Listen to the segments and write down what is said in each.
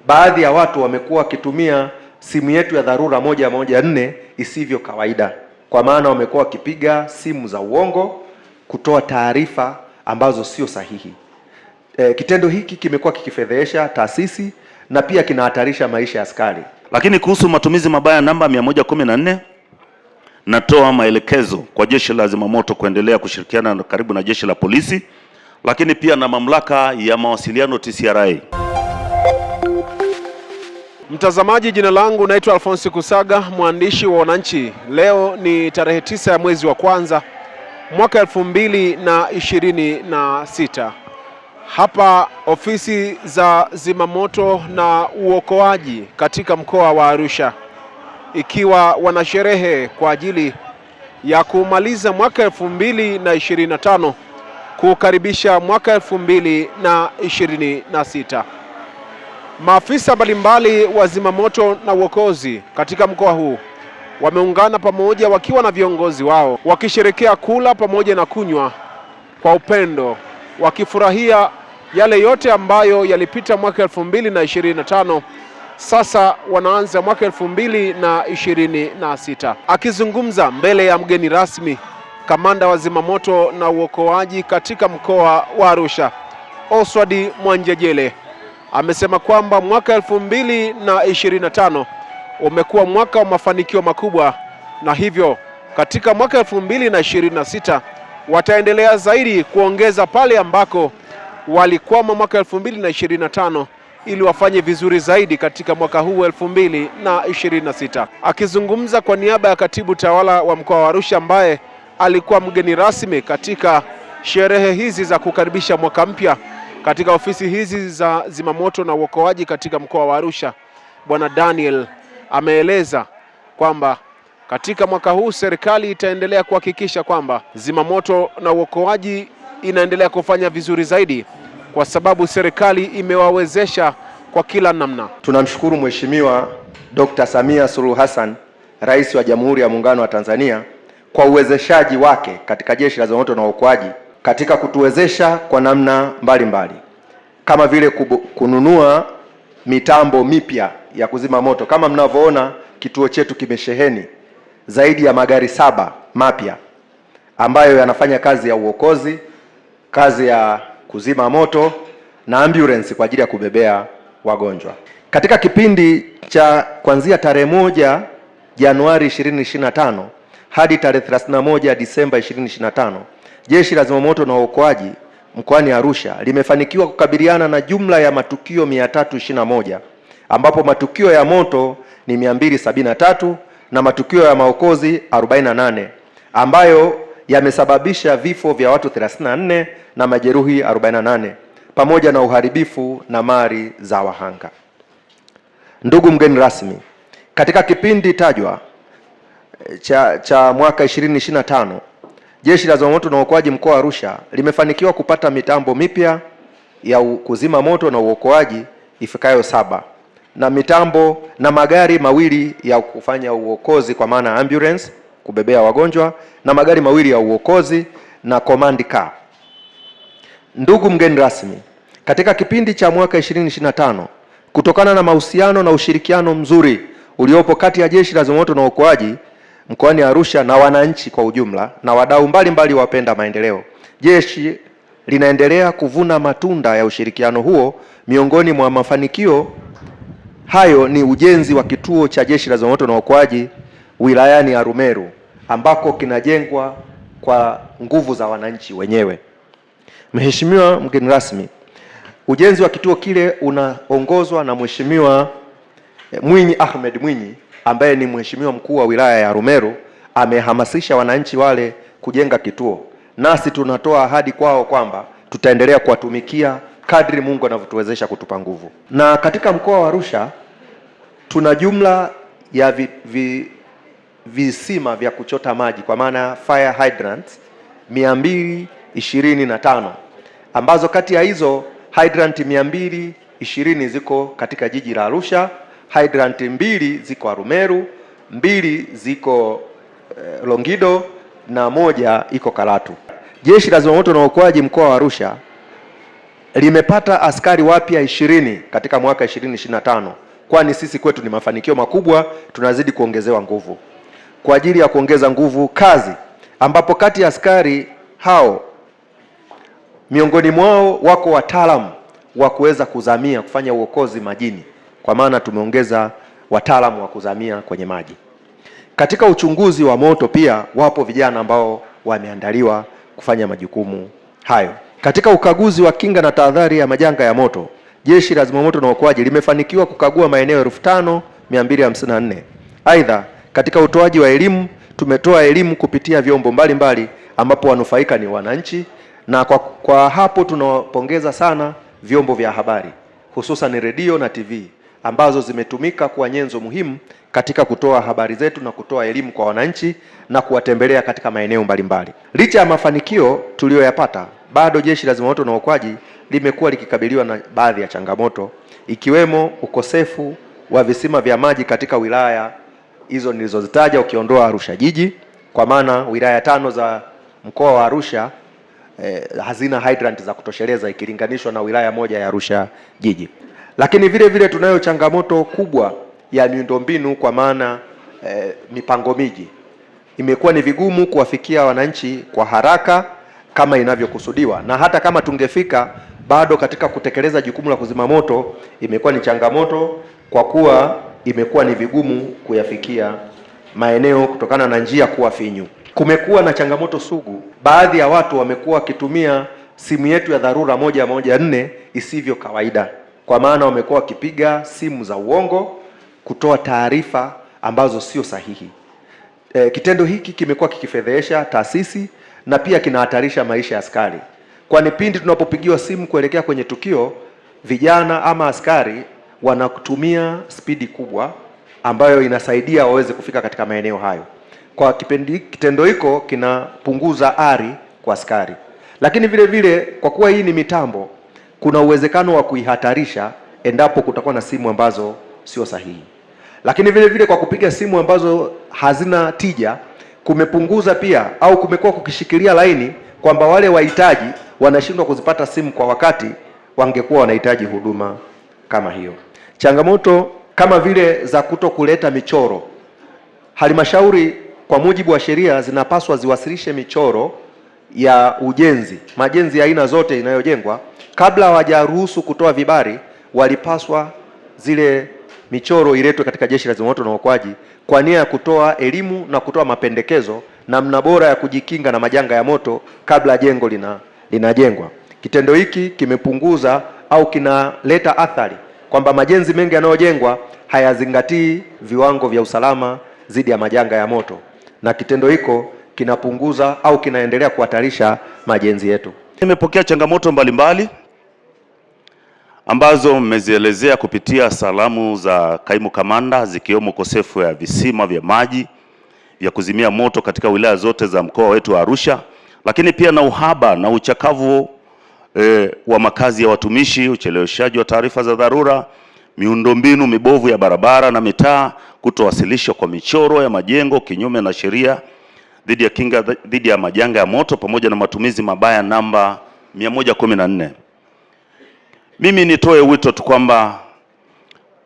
baadhi ya watu wamekuwa wakitumia simu yetu ya dharura 114 isivyo kawaida, kwa maana wamekuwa wakipiga simu za uongo kutoa taarifa ambazo sio sahihi. Kitendo hiki kimekuwa kikifedhehesha taasisi na pia kinahatarisha maisha ya askari. Lakini kuhusu matumizi mabaya namba 114, natoa maelekezo kwa Jeshi la Zimamoto kuendelea kushirikiana karibu na Jeshi la Polisi, lakini pia na Mamlaka ya Mawasiliano TCRA. Mtazamaji, jina langu naitwa Alphonse Kusaga, mwandishi wa Wananchi. Leo ni tarehe 9 ya mwezi wa kwanza mwaka 2026. Hapa ofisi za zimamoto na uokoaji katika mkoa wa Arusha, ikiwa wanasherehe kwa ajili ya kumaliza mwaka 2025 kukaribisha mwaka 2026. Maafisa mbalimbali wa zimamoto na uokozi katika mkoa huu wameungana pamoja wakiwa na viongozi wao, wakisherekea kula pamoja na kunywa kwa upendo, wakifurahia yale yote ambayo yalipita mwaka 2025. Sasa wanaanza mwaka 2026. Akizungumza mbele ya mgeni rasmi, kamanda wa zimamoto na uokoaji katika mkoa wa Arusha, Oswald Mwanjejele, amesema kwamba mwaka 2025 umekuwa mwaka wa mafanikio makubwa, na hivyo katika mwaka 2026 wataendelea zaidi kuongeza pale ambako walikwama mwaka 2025 ili wafanye vizuri zaidi katika mwaka huu 2026. Akizungumza kwa niaba ya katibu tawala wa mkoa wa Arusha ambaye alikuwa mgeni rasmi katika sherehe hizi za kukaribisha mwaka mpya katika ofisi hizi za zimamoto na uokoaji katika mkoa wa Arusha, Bwana Daniel ameeleza kwamba katika mwaka huu serikali itaendelea kuhakikisha kwamba zimamoto na uokoaji inaendelea kufanya vizuri zaidi, kwa sababu serikali imewawezesha kwa kila namna. Tunamshukuru Mheshimiwa Dr. Samia Suluhu Hassan, Rais wa Jamhuri ya Muungano wa Tanzania, kwa uwezeshaji wake katika Jeshi la Zimamoto na Uokoaji katika kutuwezesha kwa namna mbalimbali, kama vile kununua mitambo mipya ya kuzima moto. Kama mnavyoona, kituo chetu kimesheheni zaidi ya magari 7 mapya ambayo yanafanya kazi ya uokozi, kazi ya kuzima moto na ambulance kwa ajili ya kubebea wagonjwa. Katika kipindi cha kuanzia tarehe 1 Januari 2025 hadi tarehe 31 Disemba 2025, Jeshi la Zimamoto na Uokoaji mkoani Arusha limefanikiwa kukabiliana na jumla ya matukio 321, ambapo matukio ya moto ni 273 na matukio ya maokozi 48, ambayo yamesababisha vifo vya watu 34 na majeruhi 48 pamoja na uharibifu na mali za wahanga. Ndugu mgeni rasmi, katika kipindi tajwa cha mwaka 2025, Jeshi la Zimamoto na Uokoaji mkoa wa Arusha limefanikiwa kupata mitambo mipya ya kuzima moto na uokoaji ifikayo 7 na mitambo na magari mawili ya kufanya uokozi kwa maana ambulance kubebea wagonjwa na magari mawili ya uokozi na command car. Ndugu mgeni rasmi, katika kipindi cha mwaka 2025, kutokana na mahusiano na ushirikiano mzuri uliopo kati ya Jeshi la Zimamoto na Uokoaji mkoani Arusha na wananchi kwa ujumla na wadau mbalimbali wapenda maendeleo, jeshi linaendelea kuvuna matunda ya ushirikiano huo. Miongoni mwa mafanikio hayo ni ujenzi wa kituo cha Jeshi la Zimamoto na Uokoaji wilayani Arumeru, ambako kinajengwa kwa nguvu za wananchi wenyewe. Mheshimiwa mgeni rasmi, ujenzi wa kituo kile unaongozwa na Mheshimiwa Mwinyi Ahmed Mwinyi, ambaye ni mheshimiwa mkuu wa wilaya ya Arumeru. Amehamasisha wananchi wale kujenga kituo, nasi tunatoa ahadi kwao kwamba tutaendelea kuwatumikia kadri Mungu anavyotuwezesha kutupa nguvu. Na katika mkoa wa Arusha tuna jumla ya visima vya kuchota maji kwa maana fire hydrants 225, ambazo kati ya hizo hydrant 220 ziko katika jiji la Arusha, hydrant 2 ziko Arumeru, 2 ziko Longido na 1 iko Karatu. Jeshi la Zimamoto na Uokoaji mkoa wa Arusha limepata askari wapya 20 katika mwaka 2025, kwani sisi kwetu ni mafanikio makubwa. Tunazidi kuongezewa nguvu kwa ajili ya kuongeza nguvu kazi, ambapo kati ya askari hao miongoni mwao wako wataalamu wa kuweza kuzamia kufanya uokozi majini, kwa maana tumeongeza wataalamu wa kuzamia kwenye maji. Katika uchunguzi wa moto pia wapo vijana ambao wameandaliwa kufanya majukumu hayo. Katika ukaguzi wa kinga na tahadhari ya majanga ya moto, Jeshi la Zimamoto na Uokoaji limefanikiwa kukagua maeneo 5254. Aidha, katika utoaji wa elimu tumetoa elimu kupitia vyombo mbalimbali ambapo wanufaika ni wananchi, na kwa hapo tunawapongeza sana vyombo vya habari hususan redio na TV ambazo zimetumika kuwa nyenzo muhimu katika kutoa habari zetu na kutoa elimu kwa wananchi na kuwatembelea katika maeneo mbalimbali. Licha ya mafanikio tuliyoyapata, bado Jeshi la Zimamoto na Uokoaji limekuwa likikabiliwa na baadhi ya changamoto, ikiwemo ukosefu wa visima vya maji katika wilaya hizo nilizozitaja, ukiondoa Arusha jiji, kwa maana wilaya 5 za mkoa wa Arusha hazina hydrant za kutosheleza ikilinganishwa na wilaya moja ya Arusha jiji. Lakini vile vile tunayo changamoto kubwa ya miundombinu, kwa maana mipango miji. Imekuwa ni vigumu kuwafikia wananchi kwa haraka kama inavyokusudiwa, na hata kama tungefika, bado katika kutekeleza jukumu la kuzima moto imekuwa ni changamoto, kwa kuwa imekuwa ni vigumu kuyafikia maeneo kutokana na njia kuwa finyu. Kumekuwa na changamoto sugu, baadhi ya watu wamekuwa wakitumia simu yetu ya dharura 114 isivyo kawaida, kwa maana wamekuwa wakipiga simu za uongo kutoa taarifa ambazo sio sahihi. Kitendo hiki kimekuwa kikifedhesha taasisi na pia kinahatarisha maisha ya askari, kwani pindi tunapopigiwa simu kuelekea kwenye tukio, vijana ama askari wanakutumia spidi kubwa ambayo inasaidia waweze kufika katika maeneo hayo. Kwa kitendo hiko kinapunguza ari kwa askari, lakini vile vile kwa kuwa hii ni mitambo, kuna uwezekano wa kuihatarisha endapo kutakuwa na simu ambazo sio sahihi. Lakini vile vile kwa kupiga simu ambazo hazina tija, kumepunguza pia au kumekuwa kukishikilia laini, kwamba wale wahitaji wanashindwa kuzipata simu kwa wakati wangekuwa wanahitaji huduma kama hiyo. Changamoto kama vile za kuto kuleta michoro. Halmashauri kwa mujibu wa sheria zinapaswa ziwasilishe michoro ya ujenzi, majenzi ya aina zote inayojengwa. Kabla hawajaruhusu kutoa vibali, walipaswa zile michoro iletwe katika Jeshi la Zimamoto na Uokoaji kwa nia ya kutoa elimu na kutoa mapendekezo namna bora ya kujikinga na majanga ya moto kabla jengo linajengwa. Kitendo hiki kimepunguza au kinaleta athari kwamba majenzi mengi yanayojengwa hayazingatii viwango vya usalama dhidi ya majanga ya moto, na kitendo hiko kinapunguza au kinaendelea kuhatarisha majenzi yetu. Nimepokea changamoto mbalimbali ambazo mmezielezea kupitia salamu za kaimu kamanda, zikiwemo ukosefu ya visima vya maji vya kuzimia moto katika wilaya zote za mkoa wetu wa Arusha, lakini pia na uhaba na uchakavu wa makazi ya watumishi, ucheleweshaji wa taarifa za dharura, miundombinu mibovu ya barabara na mitaa, kutowasilishwa kwa michoro ya majengo kinyume na sheria dhidi ya kinga dhidi ya majanga ya moto, pamoja na matumizi mabaya namba 114. Mimi nitoe wito tu kwamba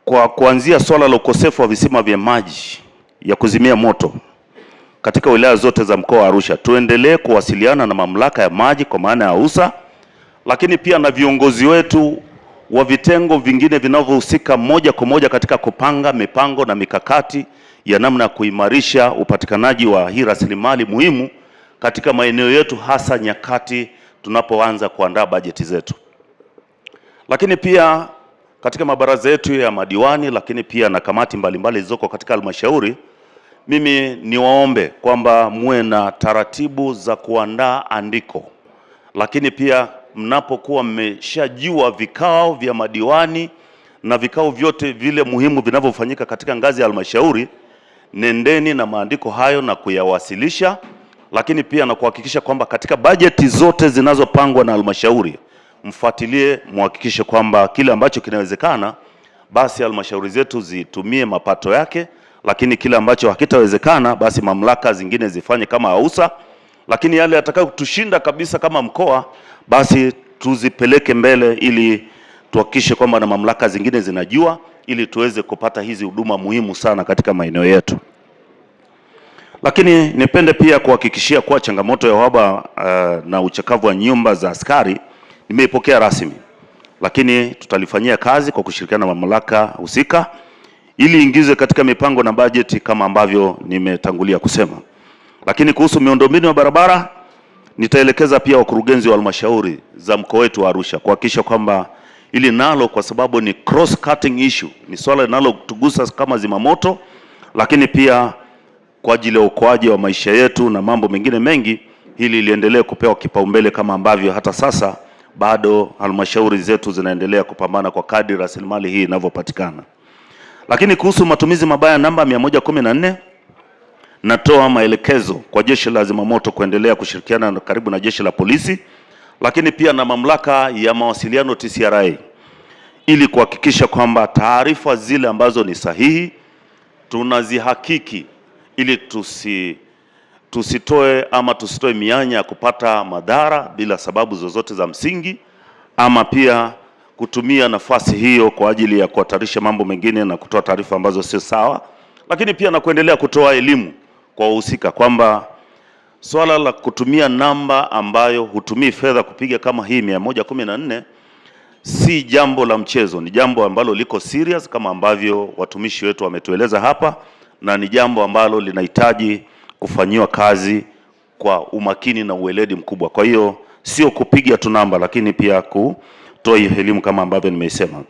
kwa kuanzia swala la ukosefu wa visima vya maji ya kuzimia moto katika wilaya zote za mkoa wa Arusha, tuendelee kuwasiliana na mamlaka ya maji kwa maana ya AUSA, lakini pia na viongozi wetu wa vitengo vingine vinavyohusika moja kwa moja katika kupanga mipango na mikakati ya namna ya kuimarisha upatikanaji wa hii rasilimali muhimu katika maeneo yetu, hasa nyakati tunapoanza kuandaa bajeti zetu. Lakini pia katika mabaraza yetu ya madiwani, lakini pia na kamati mbalimbali zilizoko katika halmashauri, mimi niwaombe kwamba muwe na taratibu za kuandaa andiko, lakini pia mnapokuwa mmeshajua vikao vya madiwani na vikao vyote vile muhimu vinavyofanyika katika ngazi ya halmashauri, nendeni na maandiko hayo na kuyawasilisha, lakini pia na kuhakikisha kwamba katika bajeti zote zinazopangwa na halmashauri mfuatilie, muhakikishe kwamba kile ambacho kinawezekana basi halmashauri zetu zitumie mapato yake, lakini kile ambacho hakitawezekana basi mamlaka zingine zifanye kama AUSA, lakini yale yatakayotushinda kabisa kama mkoa basi tuzipeleke mbele ili tuhakikishe kwamba na mamlaka zingine zinajua, ili tuweze kupata hizi huduma muhimu sana katika maeneo yetu. Lakini nipende pia kuhakikishia kuwa changamoto ya uhaba na uchakavu wa nyumba za askari nimeipokea rasmi, lakini tutalifanyia kazi kwa kushirikiana na mamlaka husika ili ingizwe katika mipango na bajeti kama ambavyo nimetangulia kusema. Lakini kuhusu miundombinu ya barabara, nitaelekeza pia wakurugenzi wa halmashauri za mkoa wetu wa Arusha kuhakikisha kwamba ili nalo, kwa sababu ni cross cutting issue, ni swala linalotugusa kama zimamoto, lakini pia kwa ajili ya uokoaji wa maisha yetu na mambo mengine mengi, hili liendelee kupewa kipaumbele kama ambavyo hata sasa bado halmashauri zetu zinaendelea kupambana kwa kadri rasilimali hii inavyopatikana. Lakini kuhusu matumizi mabaya namba 114, natoa maelekezo kwa Jeshi la Zimamoto kuendelea kushirikiana karibu na Jeshi la Polisi, lakini pia na mamlaka ya mawasiliano TCRA, ili kuhakikisha kwamba taarifa zile ambazo ni sahihi tunazihakiki, ili tusitoe mianya ya kupata madhara bila sababu zozote za msingi, ama pia kutumia nafasi hiyo kwa ajili ya kuhatarisha mambo mengine na kutoa taarifa ambazo sio sawa. Lakini pia na kuendelea kutoa elimu kwa wahusika kwamba swala la kutumia namba ambayo hutumii fedha kupiga kama hii 114 si jambo la mchezo, ni jambo ambalo liko serious kama ambavyo watumishi wetu wametueleza hapa, na ni jambo ambalo linahitaji kufanyiwa kazi kwa umakini na uweledi mkubwa. Kwa hiyo sio kupiga tu namba, lakini pia kutoa elimu kama ambavyo nimeisema.